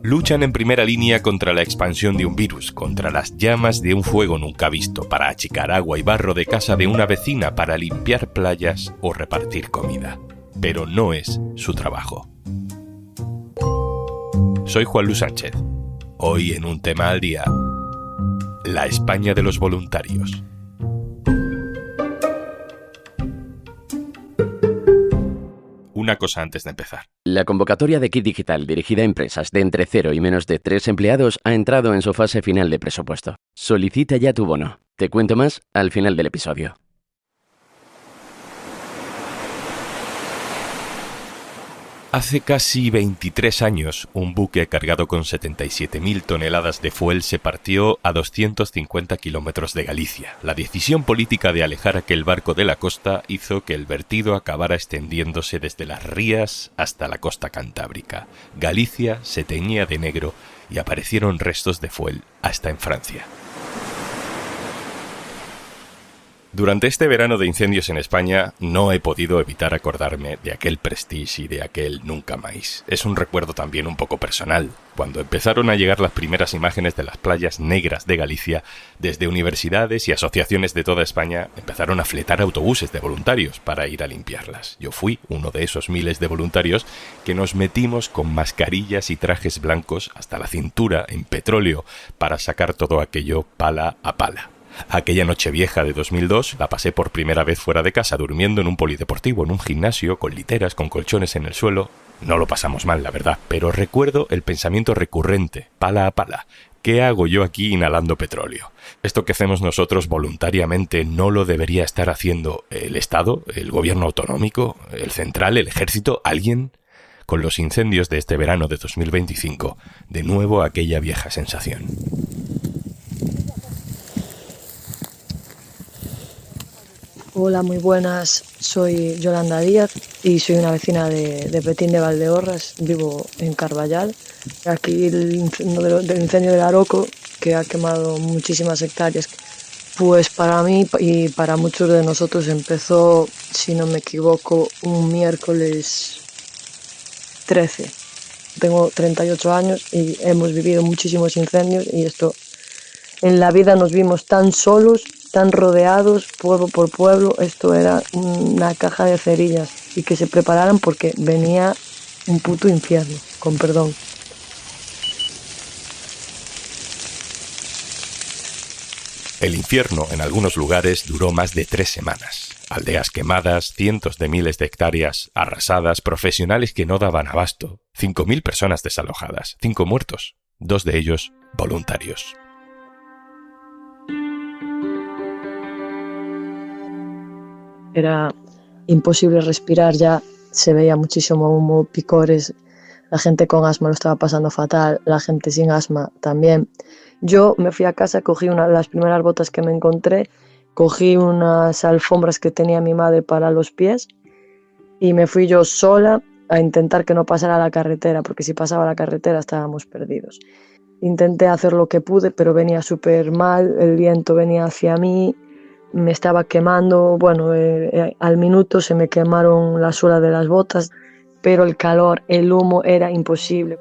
Luchan en primera línea contra la expansión de un virus, contra las llamas de un fuego nunca visto, para achicar agua y barro de casa de una vecina, para limpiar playas o repartir comida. Pero no es su trabajo. Soy Juan Luis Sánchez. Hoy en Un Tema al Día, la España de los voluntarios. Una cosa antes de empezar. La convocatoria de Kit Digital dirigida a empresas de entre 0 y menos de 3 empleados ha entrado en su fase final de presupuesto. Solicita ya tu bono. Te cuento más al final del episodio. Hace casi 23 años, un buque cargado con 77.000 toneladas de fuel se partió a 250 kilómetros de Galicia. La decisión política de alejar aquel barco de la costa hizo que el vertido acabara extendiéndose desde las Rías hasta la costa cantábrica. Galicia se teñía de negro y aparecieron restos de fuel hasta en Francia. Durante este verano de incendios en España no he podido evitar acordarme de aquel Prestige y de aquel Nunca Máis. Es un recuerdo también un poco personal. Cuando empezaron a llegar las primeras imágenes de las playas negras de Galicia, desde universidades y asociaciones de toda España empezaron a fletar autobuses de voluntarios para ir a limpiarlas. Yo fui uno de esos miles de voluntarios que nos metimos con mascarillas y trajes blancos hasta la cintura en petróleo para sacar todo aquello pala a pala. Aquella Nochevieja de 2002 la pasé por primera vez fuera de casa, durmiendo en un polideportivo, en un gimnasio, con literas, con colchones en el suelo. No lo pasamos mal, la verdad, pero recuerdo el pensamiento recurrente, pala a pala. ¿Qué hago yo aquí inhalando petróleo? Esto que hacemos nosotros voluntariamente no lo debería estar haciendo el Estado, el gobierno autonómico, el central, el ejército, alguien. Con los incendios de este verano de 2025, de nuevo aquella vieja sensación. Hola, muy buenas. Soy Yolanda Díaz y soy una vecina de Petín de Valdeorras. Vivo en Carballal. Aquí el incendio del Aroco, que ha quemado muchísimas hectáreas, pues para mí y para muchos de nosotros empezó, si no me equivoco, un miércoles 13. Tengo 38 años y hemos vivido muchísimos incendios, y esto, en la vida nos vimos tan solos, tan rodeados, pueblo por pueblo. Esto era una caja de cerillas, y que se prepararan porque venía un puto infierno, con perdón. El infierno en algunos lugares duró más de 3 semanas. Aldeas quemadas, cientos de miles de hectáreas arrasadas, profesionales que no daban abasto, 5.000 personas desalojadas, 5 muertos, 2 de ellos voluntarios. Era imposible respirar, ya se veía muchísimo humo, picores, la gente con asma lo estaba pasando fatal, la gente sin asma también. Yo me fui a casa, cogí las primeras botas que me encontré, cogí unas alfombras que tenía mi madre para los pies y me fui yo sola a intentar que no pasara la carretera, porque si pasaba la carretera estábamos perdidos. Intenté hacer lo que pude, pero venía súper mal, el viento venía hacia mí, me estaba quemando. Bueno, al minuto se me quemaron la suela de las botas, pero el calor, el humo, era imposible.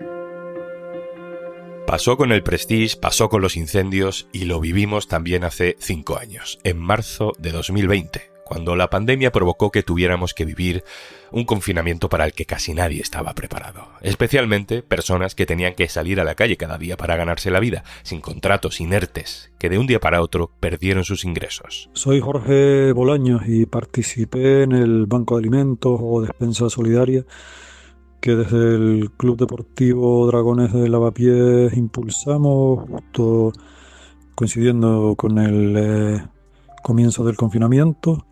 Pasó con el Prestige, pasó con los incendios y lo vivimos también hace 5 años, en marzo de 2020, cuando la pandemia provocó que tuviéramos que vivir un confinamiento para el que casi nadie estaba preparado. Especialmente personas que tenían que salir a la calle cada día para ganarse la vida, sin contratos, inertes, que de un día para otro perdieron sus ingresos. Soy Jorge Bolaños y participé en el Banco de Alimentos o Despensa Solidaria, que desde el Club Deportivo Dragones de Lavapiés impulsamos, justo coincidiendo con el comienzo del confinamiento.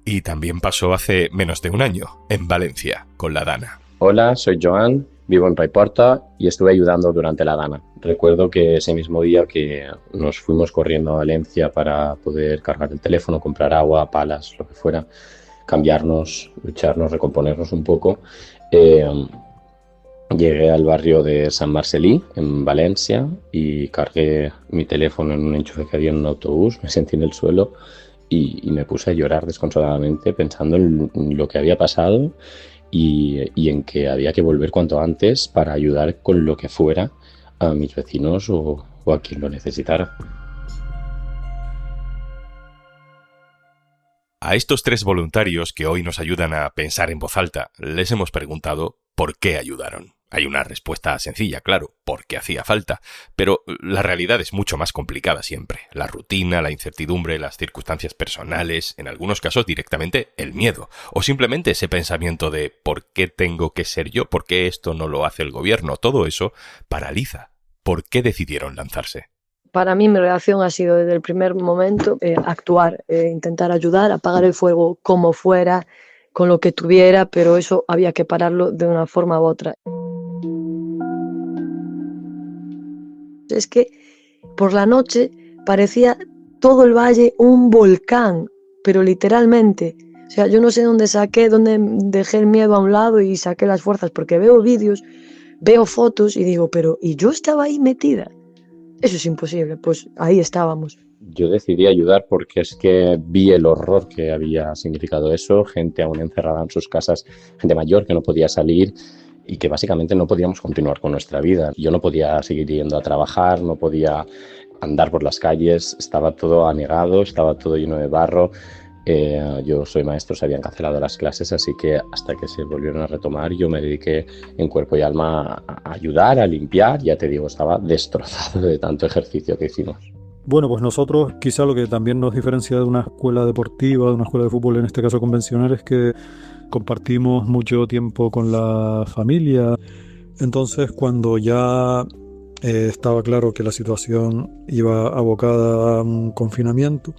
Y también pasó hace menos de un año, en Valencia, con la Dana. Hola, soy Joan, vivo en Paiporta y estuve ayudando durante la Dana. Recuerdo que ese mismo día que nos fuimos corriendo a Valencia para poder cargar el teléfono, comprar agua, palas, lo que fuera, cambiarnos, ducharnos, recomponernos un poco, llegué al barrio de Sant Marcelí, en Valencia, y cargué mi teléfono en un enchufe que había en un autobús, me sentí en el suelo y me puse a llorar desconsoladamente pensando en lo que había pasado y en que había que volver cuanto antes para ayudar con lo que fuera a mis vecinos o a quien lo necesitara. A estos 3 voluntarios que hoy nos ayudan a pensar en voz alta, les hemos preguntado por qué ayudaron. Hay una respuesta sencilla, claro, porque hacía falta, pero la realidad es mucho más complicada siempre. La rutina, la incertidumbre, las circunstancias personales, en algunos casos directamente el miedo, o simplemente ese pensamiento de ¿por qué tengo que ser yo? ¿Por qué esto no lo hace el gobierno? Todo eso paraliza. ¿Por qué decidieron lanzarse? Para mí mi reacción ha sido desde el primer momento actuar, intentar ayudar, apagar el fuego como fuera, con lo que tuviera, pero eso había que pararlo de una forma u otra. Es que por la noche parecía todo el valle un volcán, pero literalmente. O sea, yo no sé dónde dejé el miedo a un lado y saqué las fuerzas, porque veo vídeos, veo fotos y digo, pero ¿y yo estaba ahí metida? Eso es imposible, pues ahí estábamos. Yo decidí ayudar porque es que vi el horror que había significado eso, gente aún encerrada en sus casas, gente mayor que no podía salir y que básicamente no podíamos continuar con nuestra vida. Yo no podía seguir yendo a trabajar, no podía andar por las calles, estaba todo anegado, estaba todo lleno de barro. Yo soy maestro, se habían cancelado las clases, así que hasta que se volvieron a retomar yo me dediqué en cuerpo y alma a ayudar, a limpiar. Ya te digo, estaba destrozado de tanto ejercicio que hicimos. Bueno, pues nosotros quizá lo que también nos diferencia de una escuela deportiva, de una escuela de fútbol en este caso convencional, es que compartimos mucho tiempo con la familia. Entonces, cuando ya estaba claro que la situación iba abocada a un confinamiento,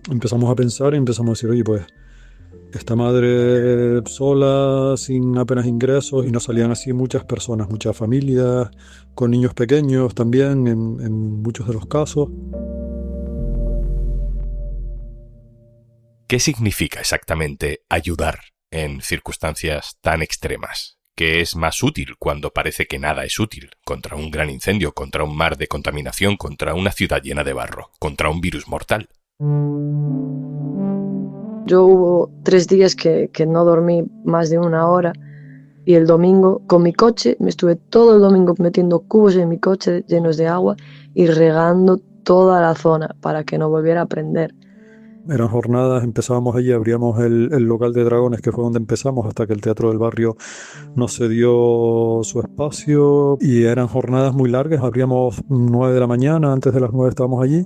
empezamos a pensar y empezamos a decir, oye, pues esta madre sola, sin apenas ingresos, y nos salían así muchas personas, muchas familias, con niños pequeños también, en muchos de los casos. ¿Qué significa exactamente ayudar en circunstancias tan extremas? ¿Qué es más útil cuando parece que nada es útil? Contra un gran incendio, contra un mar de contaminación, contra una ciudad llena de barro, contra un virus mortal. Yo hubo 3 días que no dormí más de 1 hora y el domingo con mi coche, me estuve todo el domingo metiendo cubos en mi coche llenos de agua y regando toda la zona para que no volviera a prender. Eran jornadas, empezábamos allí, abríamos el local de Dragones, que fue donde empezamos, hasta que el Teatro del Barrio nos cedió su espacio, y eran jornadas muy largas. Abríamos 9 de la mañana, antes de las 9 estábamos allí,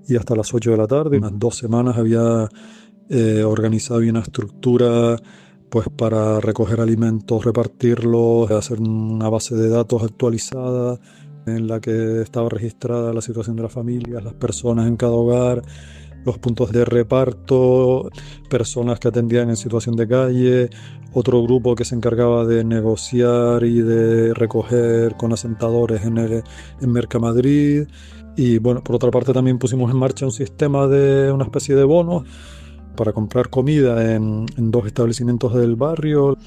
y hasta las 8 de la tarde. Unas 2 semanas había organizado una estructura pues para recoger alimentos, repartirlos, hacer una base de datos actualizada en la que estaba registrada la situación de las familias, las personas en cada hogar, los puntos de reparto, personas que atendían en situación de calle, otro grupo que se encargaba de negociar y de recoger con asentadores en Mercamadrid. Y bueno, por otra parte también pusimos en marcha un sistema de una especie de bonos para comprar comida en 2 establecimientos del barrio.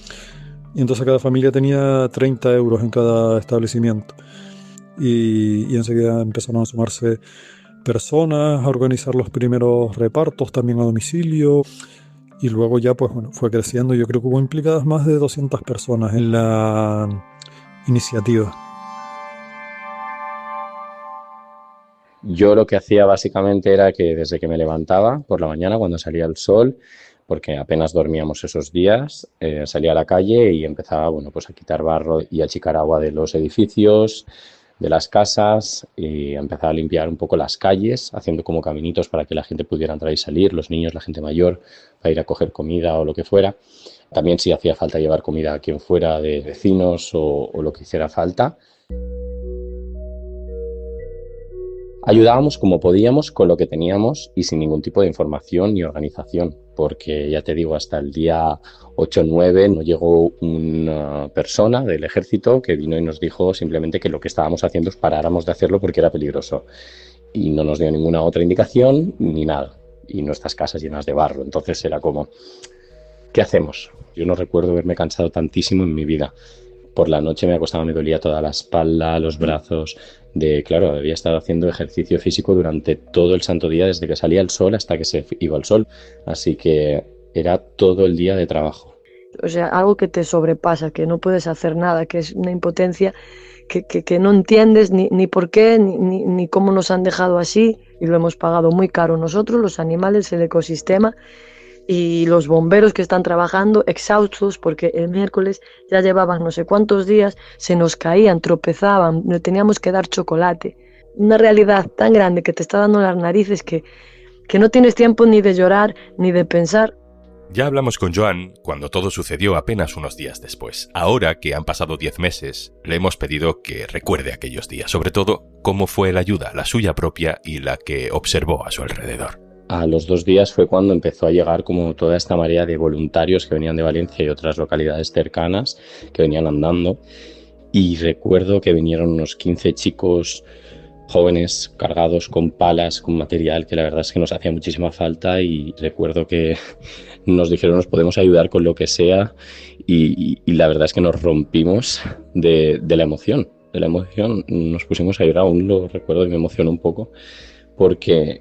Y entonces cada familia tenía 30 euros en cada establecimiento. Y enseguida empezaron a sumarse personas, a organizar los primeros repartos también a domicilio. Y luego ya pues bueno, fue creciendo. Yo creo que hubo implicadas más de 200 personas en la iniciativa. Yo lo que hacía básicamente era que desde que me levantaba por la mañana, cuando salía el sol, porque apenas dormíamos esos días, salía a la calle y empezaba, bueno, pues a quitar barro y a achicar agua de los edificios, de las casas, y empezaba a limpiar un poco las calles, haciendo como caminitos para que la gente pudiera entrar y salir, los niños, la gente mayor, para ir a coger comida o lo que fuera. También si hacía falta llevar comida a quien fuera, de vecinos o lo que hiciera falta. Ayudábamos como podíamos con lo que teníamos y sin ningún tipo de información ni organización, porque ya te digo, hasta el día 8 o 9 no llegó una persona del ejército que vino y nos dijo simplemente que lo que estábamos haciendo es paráramos de hacerlo porque era peligroso. Y no nos dio ninguna otra indicación ni nada. Y nuestras casas llenas de barro. Entonces era como, ¿qué hacemos? Yo no recuerdo haberme cansado tantísimo en mi vida. Por la noche me acostaba, me dolía toda la espalda, los brazos. Claro, había estado haciendo ejercicio físico durante todo el santo día, desde que salía el sol hasta que se iba el sol. Así que era todo el día de trabajo. o sea, algo que te sobrepasa, que no puedes hacer nada, que es una impotencia que no entiendes ni por qué, ni cómo nos han dejado así, y lo hemos pagado muy caro nosotros, los animales, el ecosistema, y los bomberos que están trabajando exhaustos porque el miércoles ya llevaban no sé cuántos días, se nos caían, tropezaban, le teníamos que dar chocolate. Una realidad tan grande que te está dando las narices que no tienes tiempo ni de llorar ni de pensar. Ya hablamos con Joan cuando todo sucedió apenas unos días después. Ahora que han pasado 10 meses, le hemos pedido que recuerde aquellos días, sobre todo cómo fue la ayuda, la suya propia y la que observó a su alrededor. A los 2 días fue cuando empezó a llegar como toda esta marea de voluntarios que venían de Valencia y otras localidades cercanas que venían andando, y recuerdo que vinieron unos 15 chicos jóvenes cargados con palas, con material que la verdad es que nos hacía muchísima falta, y recuerdo que nos dijeron nos podemos ayudar con lo que sea, y la verdad es que nos rompimos de la emoción, nos pusimos a llorar, aún lo recuerdo y me emocionó un poco. Porque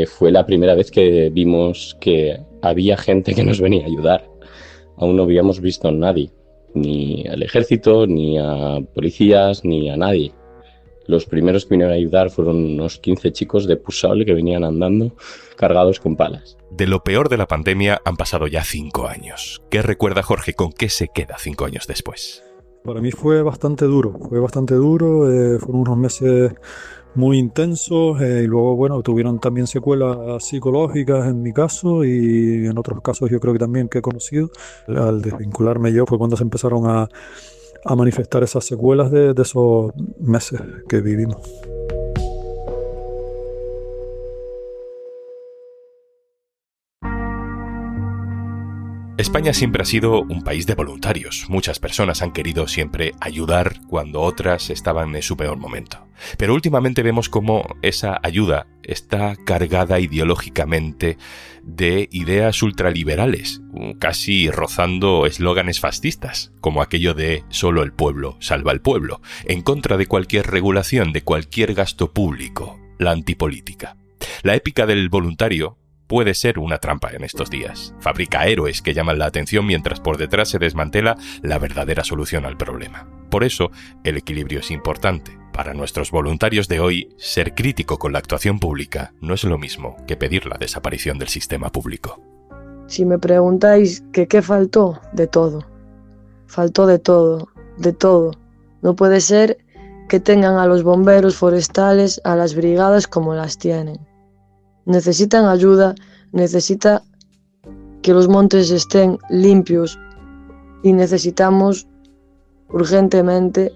fue la primera vez que vimos que había gente que nos venía a ayudar. Aún no habíamos visto a nadie, ni al ejército, ni a policías, ni a nadie. Los primeros que vinieron a ayudar fueron unos 15 chicos de Pusol que venían andando cargados con palas. De lo peor de la pandemia han pasado ya 5 años. ¿Qué recuerda Jorge? ¿Con qué se queda 5 años después? Para mí fue bastante duro, fueron unos meses muy intensos, y luego, bueno, tuvieron también secuelas psicológicas en mi caso y en otros casos yo creo que también que he conocido. Al desvincularme yo fue cuando se empezaron a manifestar esas secuelas de esos meses que vivimos. España siempre ha sido un país de voluntarios. Muchas personas han querido siempre ayudar cuando otras estaban en su peor momento. Pero últimamente vemos cómo esa ayuda está cargada ideológicamente de ideas ultraliberales, casi rozando eslóganes fascistas, como aquello de solo el pueblo salva al pueblo, en contra de cualquier regulación, de cualquier gasto público, la antipolítica. La épica del voluntario puede ser una trampa en estos días. Fabrica héroes que llaman la atención mientras por detrás se desmantela la verdadera solución al problema. Por eso, el equilibrio es importante. Para nuestros voluntarios de hoy, ser crítico con la actuación pública no es lo mismo que pedir la desaparición del sistema público. Si me preguntáis que qué faltó, de todo. Faltó de todo, de todo. No puede ser que tengan a los bomberos forestales, a las brigadas como las tienen. Necesitan ayuda, necesita que los montes estén limpios y necesitamos urgentemente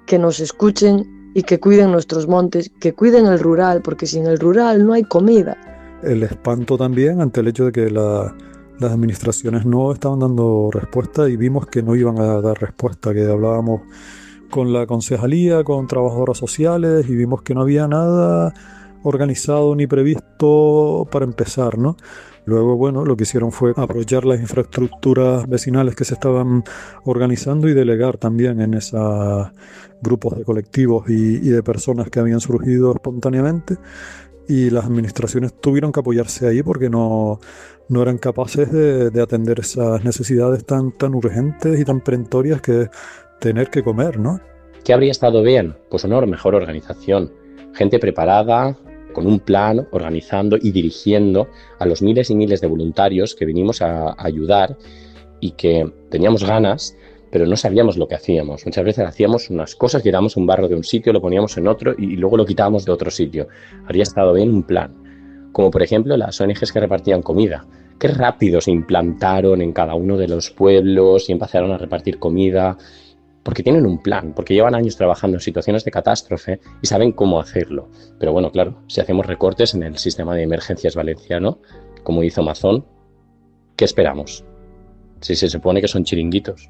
que nos escuchen y que cuiden nuestros montes, que cuiden el rural, porque sin el rural no hay comida. El espanto también ante el hecho de que las administraciones no estaban dando respuesta y vimos que no iban a dar respuesta, que hablábamos con la concejalía, con trabajadoras sociales y vimos que no había nada organizado ni previsto para empezar, ¿no? Luego, bueno, lo que hicieron fue aprovechar las infraestructuras vecinales que se estaban organizando y delegar también en esos grupos de colectivos y de personas que habían surgido espontáneamente, y las administraciones tuvieron que apoyarse ahí porque no eran capaces de atender esas necesidades tan urgentes y tan perentorias que es tener que comer, ¿no? ¿Qué habría estado bien? Pues una mejor organización, gente preparada, con un plan, organizando y dirigiendo a los miles y miles de voluntarios que vinimos a ayudar y que teníamos ganas, pero no sabíamos lo que hacíamos. Muchas veces hacíamos unas cosas, quitábamos un barro de un sitio, lo poníamos en otro y luego lo quitábamos de otro sitio. Habría estado bien un plan. Como por ejemplo las ONGs que repartían comida. Qué rápido se implantaron en cada uno de los pueblos y empezaron a repartir comida. Porque tienen un plan, porque llevan años trabajando en situaciones de catástrofe y saben cómo hacerlo. Pero bueno, claro, si hacemos recortes en el sistema de emergencias valenciano, como hizo Mazón, ¿qué esperamos? Si se supone que son chiringuitos.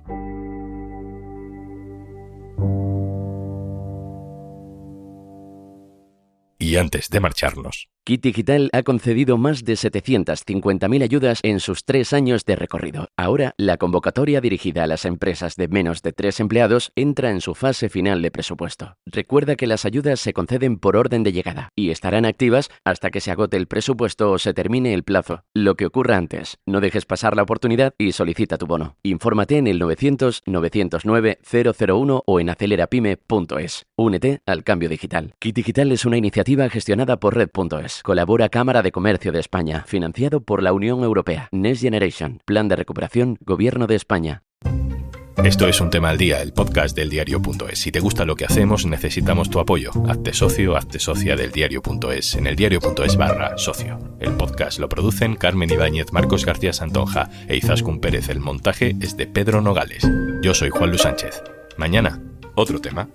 Y antes de marcharnos, Kit Digital ha concedido más de 750.000 ayudas en sus 3 años de recorrido. Ahora, la convocatoria dirigida a las empresas de menos de 3 empleados entra en su fase final de presupuesto. Recuerda que las ayudas se conceden por orden de llegada y estarán activas hasta que se agote el presupuesto o se termine el plazo. Lo que ocurra antes, no dejes pasar la oportunidad y solicita tu bono. Infórmate en el 900-909-001 o en acelerapyme.es. Únete al cambio digital. Kit Digital es una iniciativa gestionada por Red.es. Colabora Cámara de Comercio de España, financiado por la Unión Europea. Next Generation, Plan de Recuperación, Gobierno de España. Esto es Un Tema al Día, el podcast del diario.es. Si te gusta lo que hacemos, necesitamos tu apoyo. Hazte socio, hazte socia del diario.es en eldiario.es/socio. El podcast lo producen Carmen Ibáñez, Marcos García Santonja e Izaskun Pérez. El montaje es de Pedro Nogales. Yo soy Juan Luis Sánchez. Mañana, otro tema.